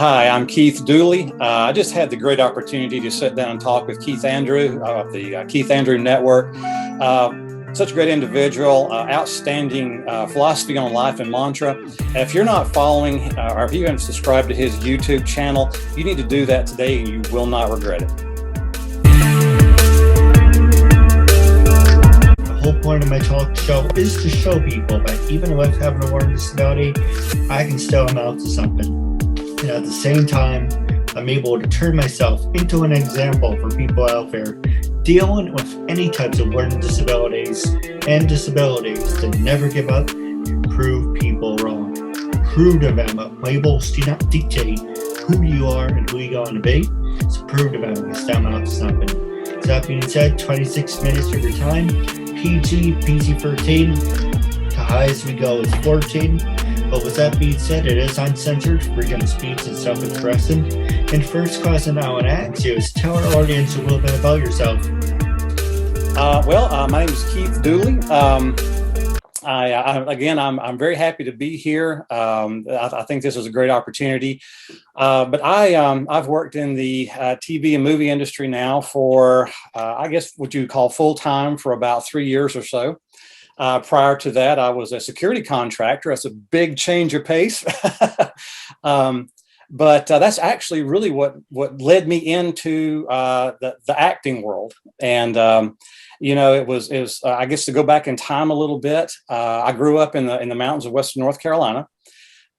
Hi, I'm Keith Dooley. I just had the great opportunity to sit down and talk with Keith Andrew of the Keith Andrew Network. Such a great individual, outstanding philosophy on life and mantra. If you're not following or if you haven't subscribed to his YouTube channel, you need to do that today and you will not regret it. The whole point of my talk show is to show people that even with having a learning disability, I can still amount to something. And at the same time, I'm able to turn myself into an example for people out there dealing with any types of learning disabilities and disabilities to never give up and prove people wrong. Prove to them that labels do not dictate who you are and who you're going to be. So prove to them you still amount to something. So that being said, 26 minutes of your time, PG-13, the highest we go is 14. But with that being said, it is uncensored, freedom of speech and self-expression. And first question I want to ask you is tell our audience a little bit about yourself. My name is Keith Dooley. I'm very happy to be here. I think this is a great opportunity. But I've worked in the TV and movie industry now for, I guess, what you call full-time for about 3 years or so. Prior to that, I was a security contractor. That's a big change of pace. But that's actually really what led me into the acting world. And it was I guess to go back in time a little bit. I grew up in the mountains of Western North Carolina,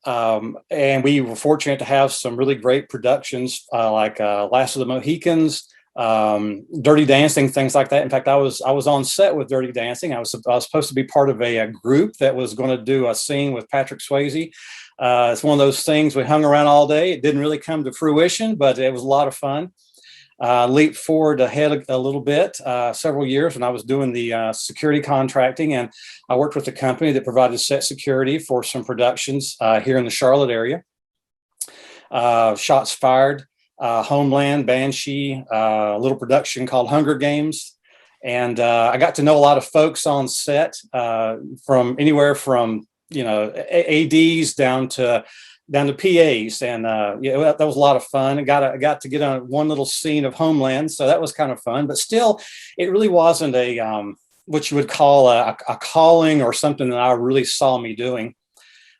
and we were fortunate to have some really great productions like Last of the Mohicans. Dirty Dancing, things like that. In fact, I was on set with Dirty Dancing. I was supposed to be part of a group that was going to do a scene with Patrick Swayze. It's one of those things we hung around all day. It didn't really come to fruition, but it was a lot of fun. Leap forward ahead a little bit, several years when I was doing the security contracting, and I worked with a company that provided set security for some productions here in the Charlotte area. Shots Fired, Homeland, Banshee, a little production called Hunger Games. And I got to know a lot of folks on set from anywhere from, ADs down to PAs. And that was a lot of fun. I got to get on one little scene of Homeland. So that was kind of fun. But still, it really wasn't what you would call a calling or something that I really saw me doing.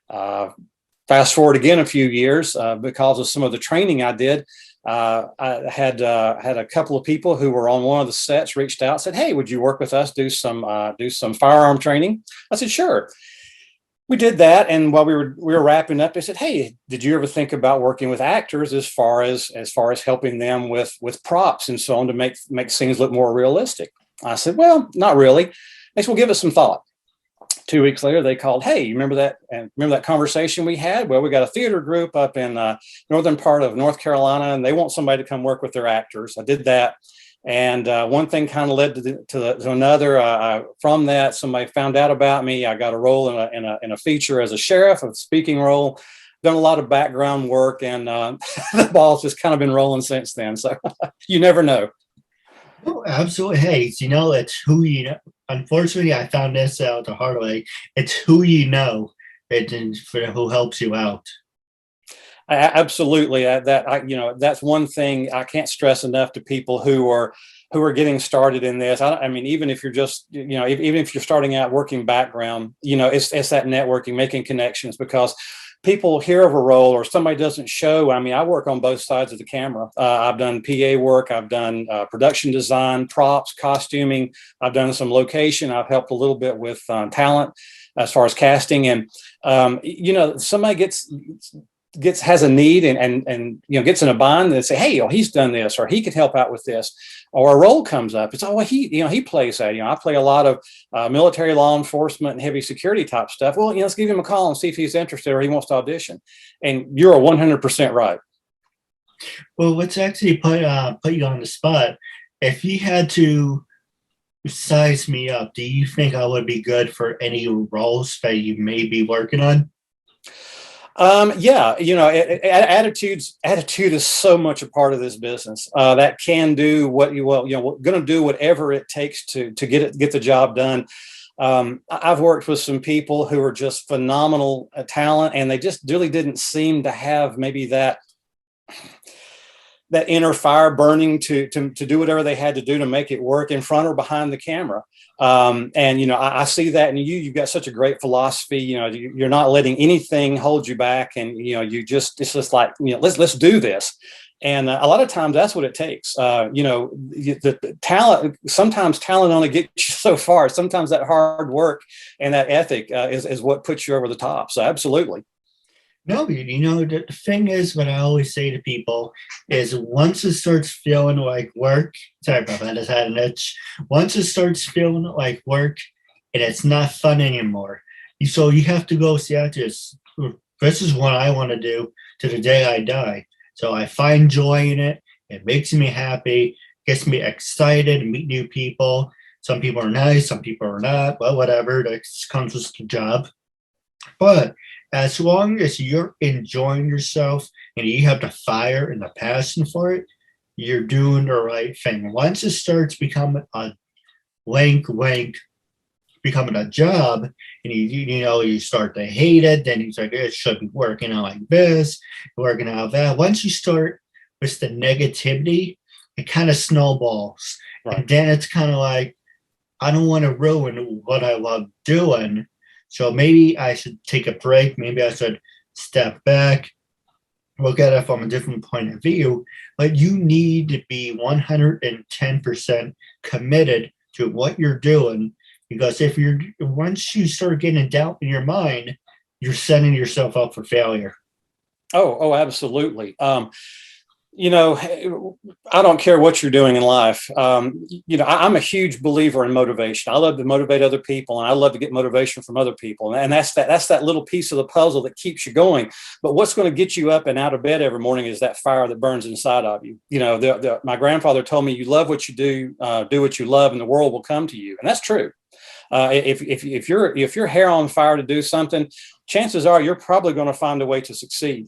Fast forward again a few years because of some of the training I did. I had a couple of people who were on one of the sets reached out and said, "Hey, would you work with us, do some firearm training?" I said, "Sure." We did that, and while we were wrapping up, they said, "Hey, did you ever think about working with actors as far as helping them with props and so on to make scenes look more realistic?" I said, "Well, not really." They said, "Well, give us some thought." 2 weeks later, they called, "Hey, you remember that? And remember that conversation we had? Well, we got a theater group up in northern part of North Carolina, and they want somebody to come work with their actors." I did that, and one thing kind of led to another. From that, somebody found out about me. I got a role in a feature as a sheriff, a speaking role. Done a lot of background work, and the ball's just kind of been rolling since then. So you never know. Oh, absolutely. Hey, it's who you know. Unfortunately, I found this out the hard way. It's who you know, who helps you out. Absolutely. That's one thing I can't stress enough to people who are getting started in this. I mean, even if you're just, even if you're starting out working background, it's that networking, making connections, because people hear of a role or somebody doesn't show. I mean, I work on both sides of the camera. I've done PA work. I've done production design, props, costuming. I've done some location. I've helped a little bit with talent as far as casting. And, somebody has a need and gets in a bind and say, "Hey, he's done this, or he could help out with this," or a role comes up. It's, "Oh, well, he plays that." I play a lot of military, law enforcement, and heavy security type stuff. Well, let's give him a call and see if he's interested or he wants to audition. And you're 100% right. Well, let's actually put you on the spot. If you had to size me up, do you think I would be good for any roles that you may be working on? Attitude is so much a part of this business. That can do what going to do whatever it takes to get the job done. I've worked with some people who are just phenomenal talent, and they just really didn't seem to have maybe that that inner fire burning to do whatever they had to do to make it work in front or behind the camera. And, you know, I see that in you. You've got such a great philosophy. You know, you're not letting anything hold you back. And, you know, it's just like, you know, let's do this. And a lot of times that's what it takes. You know, the talent, sometimes talent only gets you so far. Sometimes that hard work and that ethic is what puts you over the top. So absolutely. No, you know, the thing is, what I always say to people is once it starts feeling like work, sorry about that, I just had an itch. Once it starts feeling like work and it's not fun anymore, so you have to go see, this is what I want to do to the day I die. So I find joy in it. It makes me happy, gets me excited to meet new people. Some people are nice, some people are not. Well, whatever, that comes with the job. But as long as you're enjoying yourself and you have the fire and the passion for it, you're doing the right thing. Once it starts becoming a becoming a job, and you know, you start to hate it, then it's like, it should be working out like this, working out that. Once you start with the negativity, it kind of snowballs. Right. And then it's kind of like, I don't want to ruin what I love doing. So maybe I should take a break. Maybe I should step back, look at it from a different point of view. But you need to be 110% committed to what you're doing, because once you start getting doubt in your mind, you're setting yourself up for failure. Oh, absolutely. You know, I don't care what you're doing in life. You know, I'm a huge believer in motivation. I love to motivate other people, and I love to get motivation from other people. And that's that little piece of the puzzle that keeps you going. But what's going to get you up and out of bed every morning is that fire that burns inside of you. You know, my grandfather told me, you love what you do what you love, and the world will come to you. And that's true. If you're hair on fire to do something, chances are you're probably going to find a way to succeed.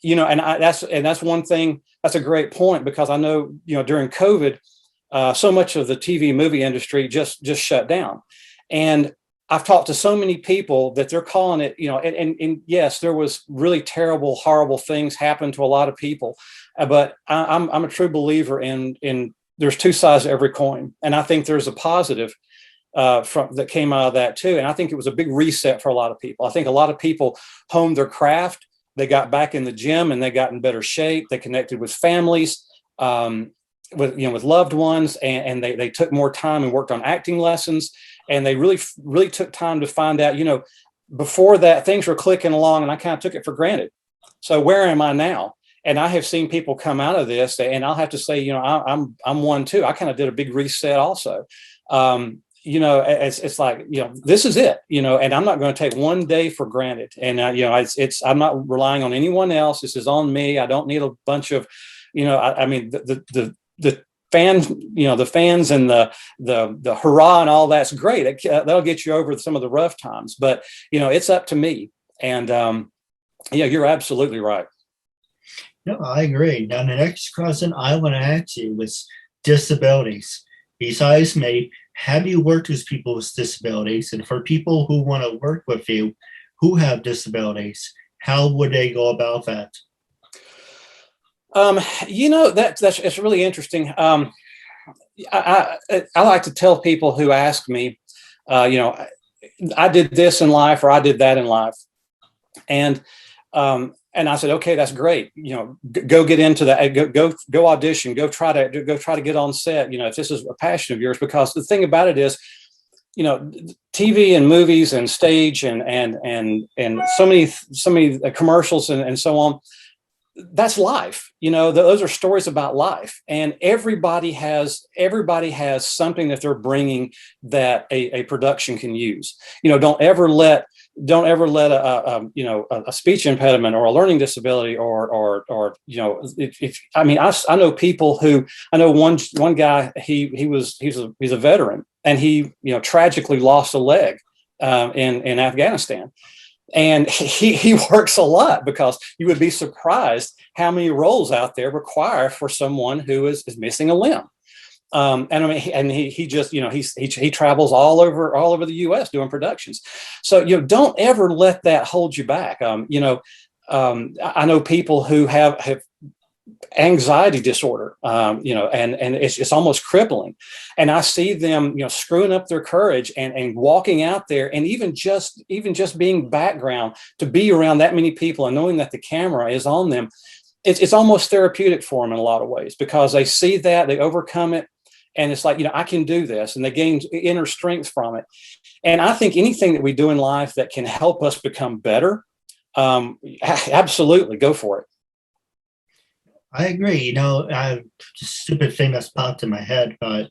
You know, and that's one thing. That's a great point, because I know, you know, during COVID, so much of the TV movie industry just shut down. And I've talked to so many people that they're calling it, you know, and yes, there was really terrible, horrible things happen to a lot of people. But I'm a true believer in there's two sides to every coin. And I think there's a positive that came out of that too. And I think it was a big reset for a lot of people. I think a lot of people honed their craft. They got back in the gym and they got in better shape. They connected with families, with loved ones, and they took more time and worked on acting lessons. And they really took time to find out, you know, before that things were clicking along and I kind of took it for granted. So where am I now? And I have seen people come out of this, and I'll have to say, you know, I'm one too. I kind of did a big reset also. You know, it's like, you know, this is it, you know, and I'm not going to take one day for granted. And, you know, I'm not relying on anyone else. This is on me. I don't need a bunch of, you know, I mean, the fans, you know, the fans and the hurrah and all that's great. That'll get you over some of the rough times, but, you know, it's up to me. And, yeah, you're absolutely right. No, I agree. Now, the next question I want to ask you was disabilities. Besides me, have you worked with people with disabilities? And for people who want to work with you who have disabilities, how would they go about that? You know, it's really interesting. I like to tell people who ask me, you know, I did this in life or I did that in life. And I said, okay, that's great. You know, go get into that. Go audition. Go try to get on set. You know, if this is a passion of yours, because the thing about it is, you know, TV and movies and stage and so many commercials and so on. That's life. You know, those are stories about life, and everybody has something that they're bringing that a production can use. You know, don't ever let a speech impediment or a learning disability or you know, if I mean, I know people who, I know one guy, he's a veteran, and he, you know, tragically lost a leg in Afghanistan. And he works a lot, because you would be surprised how many roles out there require for someone who is missing a limb. And I mean, and he just, you know, he travels all over the U.S. doing productions. So, you know, don't ever let that hold you back. You know, I know people who have anxiety disorder, and it's almost crippling. And I see them, screwing up their courage and walking out there, and even just being background to be around that many people and knowing that the camera is on them. It's almost therapeutic for them in a lot of ways, because they see that, they overcome it. And it's like, I can do this, and they gain inner strength from it. And I think anything that we do in life that can help us become better, absolutely go for it. I agree. Just stupid thing that's popped in my head, but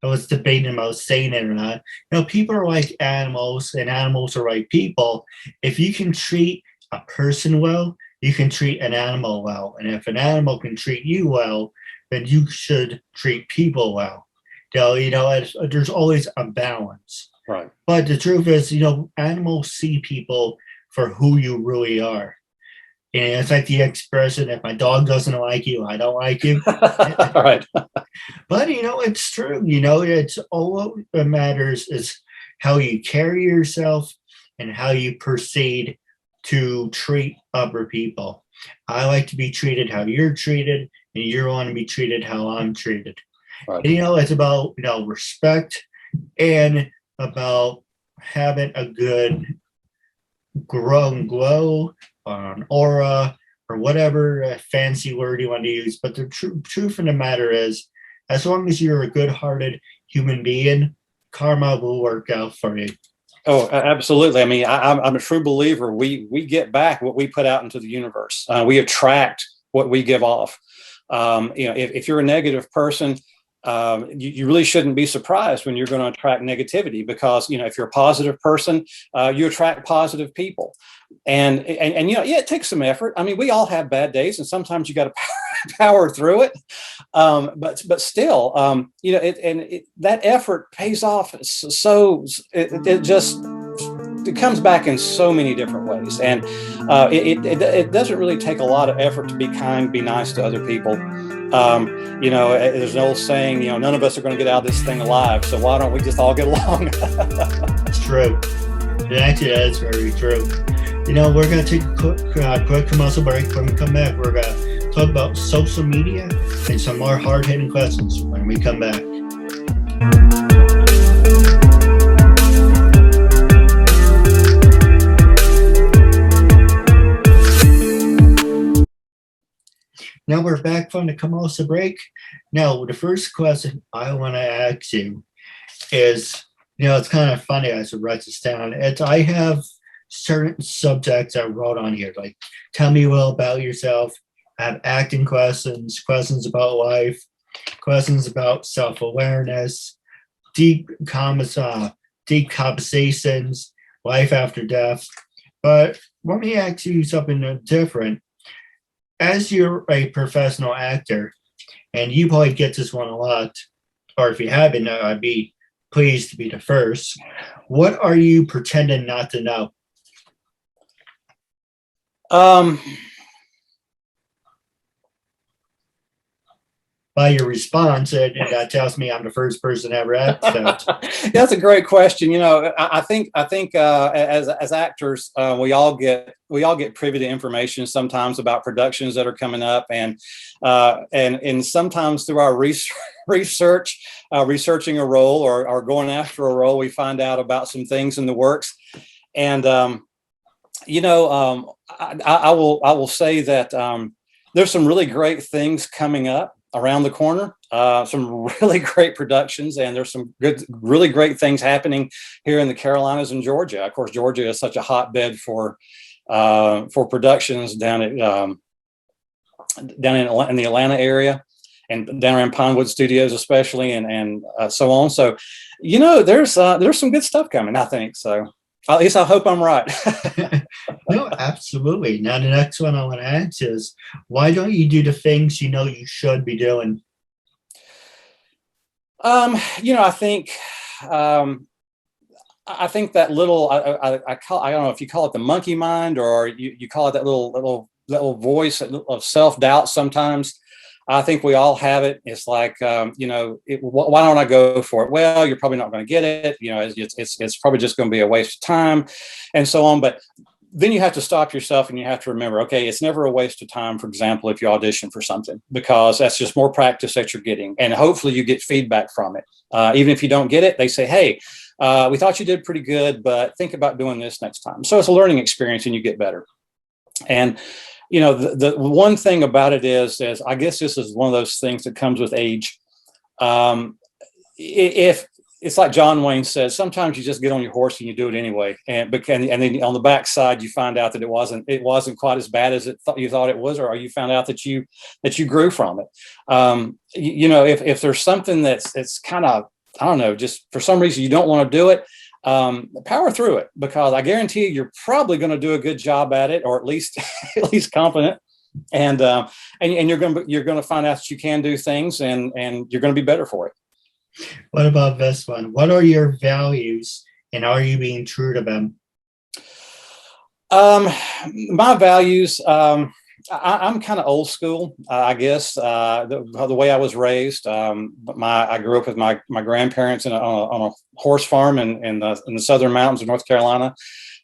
I was debating about saying it or not. People are like animals, and animals are like people. If you can treat a person well, you can treat an animal well. And if an animal can treat you well, then you should treat people well. There's always a balance. Right. But the truth is, animals see people for who you really are. And it's like the expression, if my dog doesn't like you, I don't like you. Right. But, it's true. It's all that matters is how you carry yourself and how you proceed to treat other people. I like to be treated how you're treated, and you want to be treated how I'm treated. Right. And, it's about, respect, and about having a good glow, an aura, or whatever fancy word you want to use. But the truth of the matter is, as long as you're a good-hearted human being, karma will work out for you. Oh, absolutely. I mean, I'm a true believer. We get back what we put out into the universe. We attract what we give off. If you're a negative person, you really shouldn't be surprised when you're going to attract negativity, because, if you're a positive person, you attract positive people. And it takes some effort. I mean, we all have bad days, and sometimes you got to power through it. But still, that effort pays off. So it comes back in so many different ways. And it doesn't really take a lot of effort to be kind, be nice to other people. There's an old saying, none of us are going to get out of this thing alive. So why don't we just all get along? It's true. Actually, that's very true. We're going to take a quick commercial break. When we come back, we're going to talk about social media and some more hard-hitting questions when we come back. Now we're back from the commercial break. Now, the first question I want to ask you is, it's kind of funny. I should write this down. I have certain subjects I wrote on here, like tell me well about yourself. I have acting questions, questions about life, questions about self-awareness, deep conversations, life after death. But let me ask you something different. As you're a professional actor, and you probably get this one a lot, or if you haven't, I'd be pleased to be the first. What are you pretending not to know? By your response, and that tells me I'm the first person ever asked that. That's a great question. I think as actors, we all get privy to information sometimes about productions that are coming up, and sometimes through our research, researching a role or going after a role, we find out about some things in the works. And I will say that there's some really great things coming up around the corner, some really great productions, and there's some really great things happening here in the Carolinas and Georgia. Of course, Georgia is such a hotbed for productions down in the Atlanta area, and down around Pinewood Studios especially, and so on. So, there's some good stuff coming, I think. So at least I hope I'm right. No, absolutely. Now, the next one I want to ask is, why don't you do the things you should be doing? I think that little, I don't know if you call it the monkey mind, or you call it that little voice of self-doubt sometimes. I think we all have it. It's like, why don't I go for it? Well, you're probably not going to get it. It's probably just going to be a waste of time, and so on. But then you have to stop yourself and you have to remember, okay, it's never a waste of time, for example, if you audition for something, because that's just more practice that you're getting. And hopefully you get feedback from it. Even if you don't get it, they say, hey, we thought you did pretty good, but think about doing this next time. So it's a learning experience and you get better. And, you know, the one thing about it is I guess this is one of those things that comes with age. If it's like John Wayne says, sometimes you just get on your horse and you do it anyway. And then on the backside, you find out that it wasn't quite as bad as you thought it was, or you found out that you grew from it. You know, if there's something that's kind of, I don't know, just for some reason you don't want to do it, power through it, because I guarantee you're probably going to do a good job at it, or at least competent. And you're going to find out that you can do things, and you're going to be better for it. What about this one? What are your values, and are you being true to them? My values, I'm kind of old school, I guess. The way I was raised, I grew up with my grandparents on a horse farm in the southern mountains of North Carolina.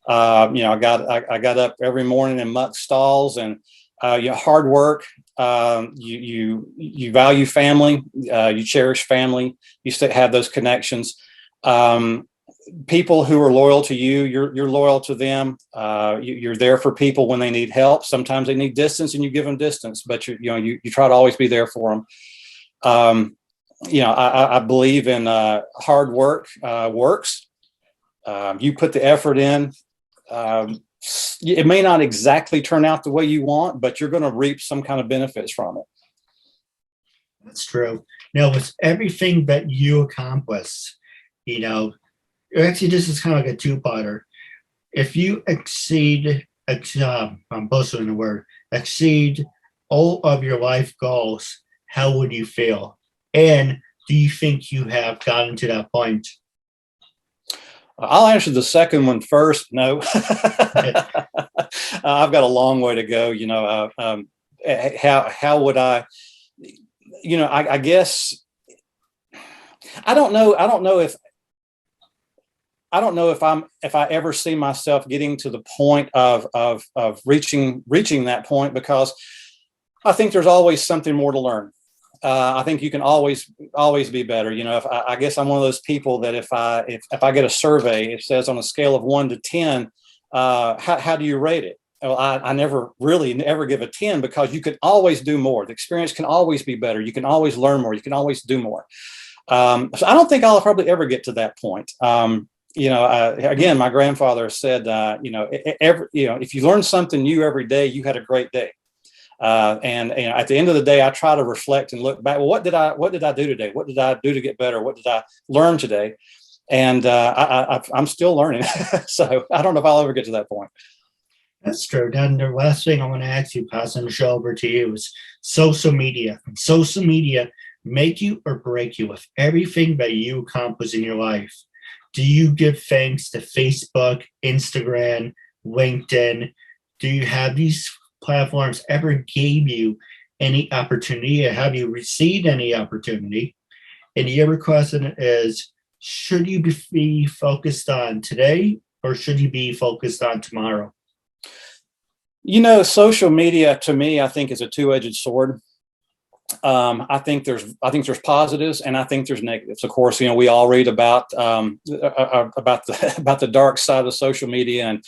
You know, I got up every morning and mucked stalls, and hard work. You value family. You cherish family. You still have those connections. People who are loyal to you, you're loyal to them. You're there for people when they need help. Sometimes they need distance, and you give them distance, but you try to always be there for them. I believe in hard work works. You put the effort in. It may not exactly turn out the way you want, but you're going to reap some kind of benefits from it. That's true. Now, with everything that you accomplished, actually, this is kind of like a two-parter. If you exceed all of your life goals, how would you feel? And do you think you have gotten to that point? I'll answer the second one first. No, I've got a long way to go. How would I? I guess I don't know. I don't know if I ever see myself getting to the point of reaching that point, because I think there's always something more to learn. I think you can always be better. I guess I'm one of those people that if I get a survey, it says on a scale of 1 to 10, how do you rate it? Well, I never really ever give a 10, because you can always do more. The experience can always be better. You can always learn more. You can always do more. So I don't think I'll probably ever get to that point. Again, my grandfather said, if you learn something new every day, you had a great day. And at the end of the day, I try to reflect and look back. Well, what did I do today? What did I do to get better? What did I learn today? And I'm still learning. So I don't know if I'll ever get to that point. That's true. Then the last thing I want to ask you, passing the show over to you, is social media. Social media make you or break you with everything that you accomplish in your life. Do you give thanks to Facebook, Instagram, LinkedIn? Do you have these platforms ever gave you any opportunity, or have you received any opportunity? And the other question is, should you be focused on today, or should you be focused on tomorrow? Social media, to me, I think is a two-edged sword. I think there's positives, and I think there's negatives. Of course, we all read about the dark side of social media, and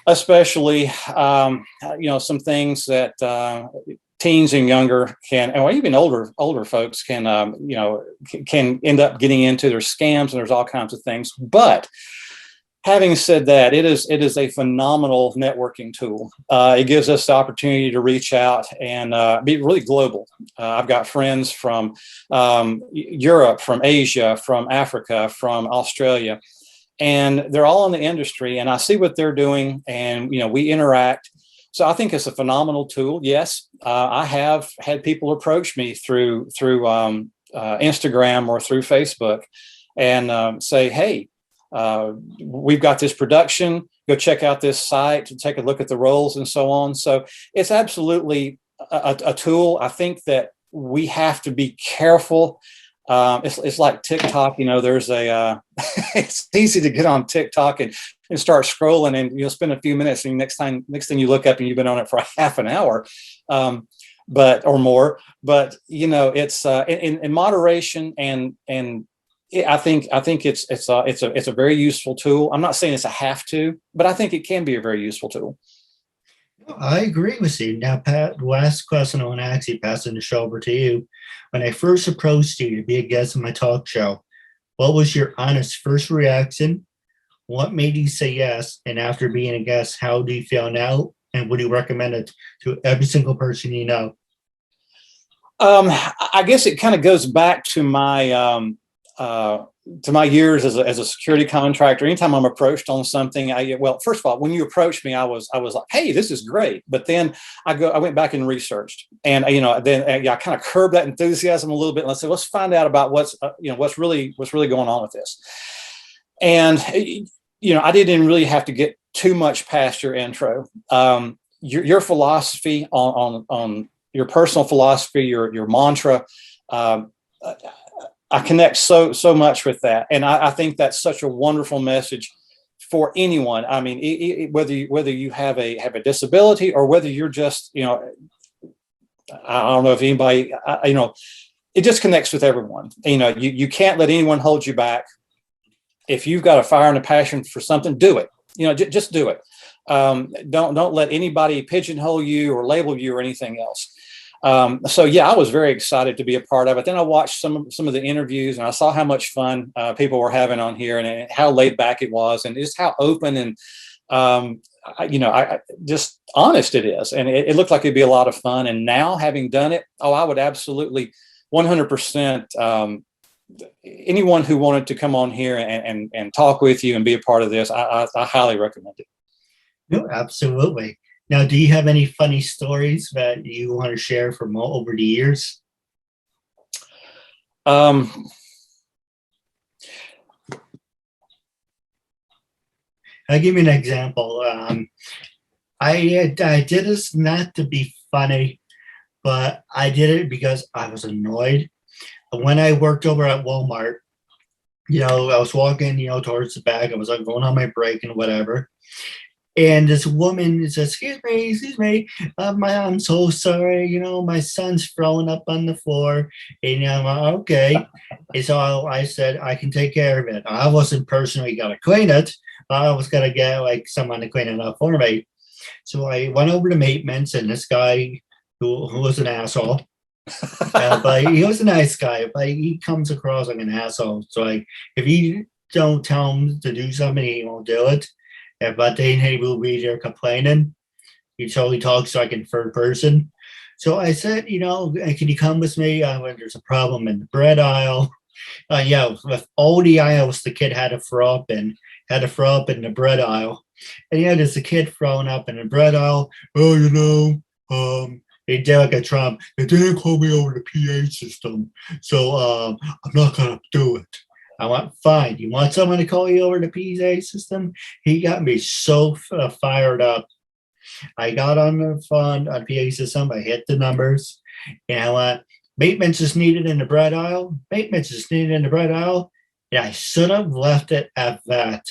especially some things that teens and younger can, or even older folks can end up getting into. There's scams, and there's all kinds of things. But having said that, it is a phenomenal networking tool. It gives us the opportunity to reach out and be really global. I've got friends from Europe, from Asia, from Africa, from Australia, and they're all in the industry, and I see what they're doing, and we interact. So I think it's a phenomenal tool. Yes, I have had people approach me through Instagram or through Facebook and say, hey, we've got this production, go check out this site to take a look at the roles and so on. So it's absolutely a tool. I think that we have to be careful It's like TikTok. There's a it's easy to get on TikTok and start scrolling, and you'll spend a few minutes, and next thing you look up and you've been on it for a half an hour, but or more. But it's in moderation, and I think it's a very useful tool. I'm not saying it's a have to, but I think it can be a very useful tool. I agree with you. Now, Pat, last question I want to actually pass the show over to you. When I first approached you to be a guest on my talk show, what was your honest first reaction? What made you say yes? And after being a guest, how do you feel now? And would you recommend it to every single person you know? I guess it kind of goes back to my years as a security contractor. Anytime I'm approached on something, first of all, when you approached me, I was like, hey, this is great. But then I went back and researched, and I kind of curbed that enthusiasm a little bit. And let's find out about what's really going on with this. And I didn't really have to get too much past your intro. Your philosophy on your personal philosophy, your mantra. I connect so much with that, and I think that's such a wonderful message for anyone. I mean, whether you have a disability or whether you're just I don't know if anybody it just connects with everyone. You can't let anyone hold you back. If you've got a fire and a passion for something, do it. Just do it. Don't let anybody pigeonhole you or label you or anything else. So yeah, I was very excited to be a part of it. Then I watched some of the interviews, and I saw how much fun people were having on here, and how laid back it was, and just how open and just honest it is. And it looked like it'd be a lot of fun. And now, having done it, I would absolutely 100%. Anyone who wanted to come on here and talk with you and be a part of this, I highly recommend it. No, absolutely. Now, do you have any funny stories that you want to share from over the years? I'll give you an example. I did this not to be funny, but I did it because I was annoyed. When I worked over at Walmart, I was walking, towards the back. I was like going on my break and whatever. And this woman says, excuse me, I'm so sorry, my son's throwing up on the floor. And I'm like, okay. And so I said, I can take care of it. I wasn't personally going to clean it, but I was going to get someone to clean it up for me. So I went over to maintenance, and this guy who was an asshole, but he was a nice guy, but he comes across like an asshole. So if you don't tell him to do something, he won't do it. But then he will be there complaining. He totally talks like in third person. So I said, can you come with me when there's a problem in the bread aisle? With all the aisles the kid had to throw up in the bread aisle. And there's a kid throwing up in the bread aisle. They did like a Trump. They didn't call me over the PA system, so I'm not gonna do it. I went, fine. You want someone to call you over the PA system? He got me so fired up. I got on the phone on PA system. I hit the numbers, and I went, maintenance is needed in the bread aisle. Maintenance is needed in the bread aisle. And I should have left it at that,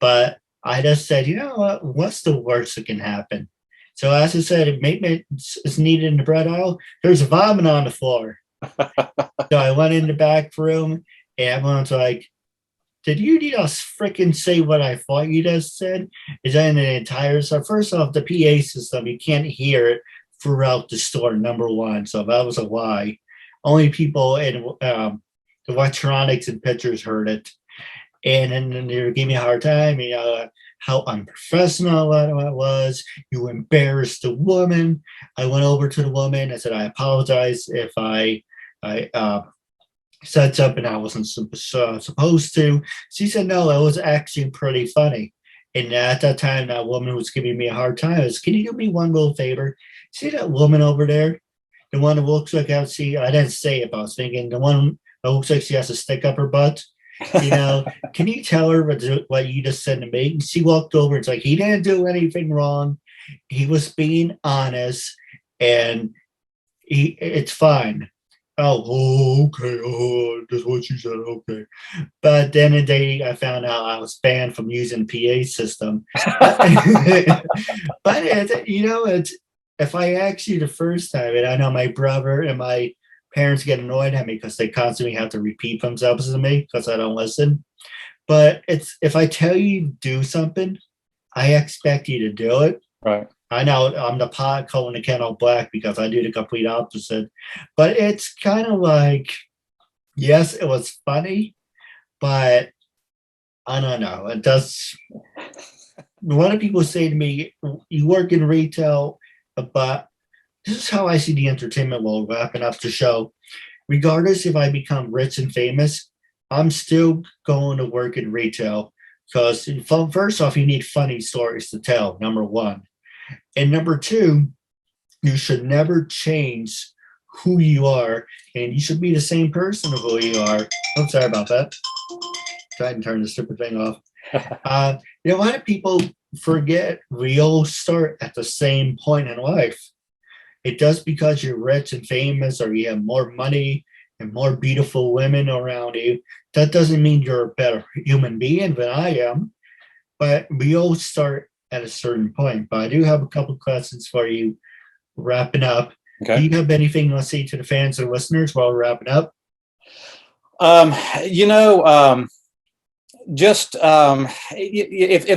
but I just said, you know what? What's the worst that can happen? So as I said, if maintenance is needed in the bread aisle, there's vomit on the floor. So I went in the back room, and everyone's like, did you just freaking say what I thought you just said? Is that in the entire, so first off, the PA system, you can't hear it throughout the store, number one. So that was a lie. Only people in the electronics and pictures heard it. And then they were giving me a hard time, how unprofessional it was. You embarrassed the woman. I went over to the woman. I said, I apologize if I said something I wasn't supposed to. She said, no, it was actually pretty funny. And at that time, that woman was giving me a hard time. I was, can you do me one little favor? See that woman over there? The one that looks like I didn't say it, but I was thinking the one that looks like she has a stick up her butt. Can you tell her what you just said to me? And she walked over. It's like, he didn't do anything wrong. He was being honest, and it's fine. okay, oh, that's what you said, okay. But then the day I found out I was banned from using PA system. But it's if I ask you the first time, and I know my brother and my parents get annoyed at me because they constantly have to repeat themselves to me because I don't listen. But it's if I tell you to do something, I expect you to do it. Right. I know I'm the pot calling the kettle black because I do the complete opposite. But it's kind of like, yes, it was funny, but I don't know. It does. A lot of people say to me, you work in retail, but this is how I see the entertainment world wrapping up the show. Regardless if I become rich and famous, I'm still going to work in retail because first off, you need funny stories to tell, number one. And number two, you should never change who you are, and you should be the same person of who you are. I'm sorry about that. Try and turn the stupid thing off. A lot of people forget we all start at the same point in life. It does because you're rich and famous or you have more money and more beautiful women around you. That doesn't mean you're a better human being than I am, but we all start at a certain point. But I do have a couple questions for you wrapping up. Okay. Do you have anything you want to say to the fans and listeners while we're wrapping up? If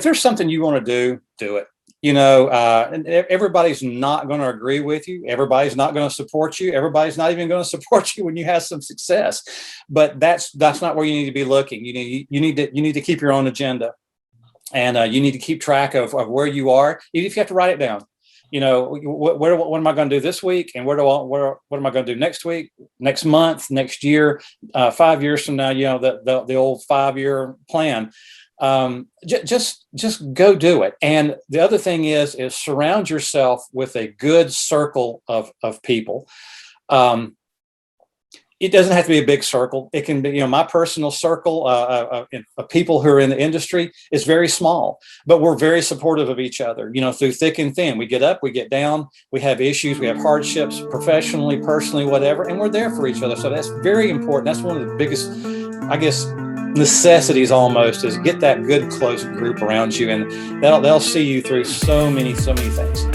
there's something you want to do it. And everybody's not going to agree with you. Everybody's not going to support you. Everybody's not even going to support you when you have some success. But that's not where you need to be looking. You need to keep your own agenda, and you need to keep track of where you are, even if you have to write it down. What am I going to do this week, and what am I going to do next week, next month, next year, 5 years from now? The old 5-year plan. Just go do it. And the other thing is surround yourself with a good circle of people. It doesn't have to be a big circle. It can be, my personal circle of people who are in the industry is very small, but we're very supportive of each other, through thick and thin. We get up, we get down, we have issues, we have hardships professionally, personally, whatever, and we're there for each other. So that's very important. That's one of the biggest, I guess, necessities almost, is get that good close group around you, and they'll see you through so many things.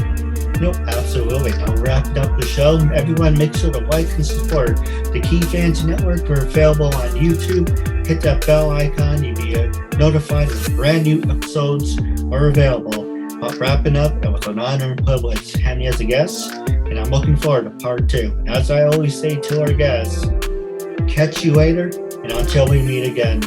No, absolutely. I'll wrap up the show. Everyone, make sure to like and support the Keith Andrew Network. We're available on YouTube. Hit that bell icon. You'll be notified when brand new episodes are available. Wrapping up, it was an honor and privilege having you as a guest, and I'm looking forward to part 2. And as I always say to our guests, catch you later, and until we meet again,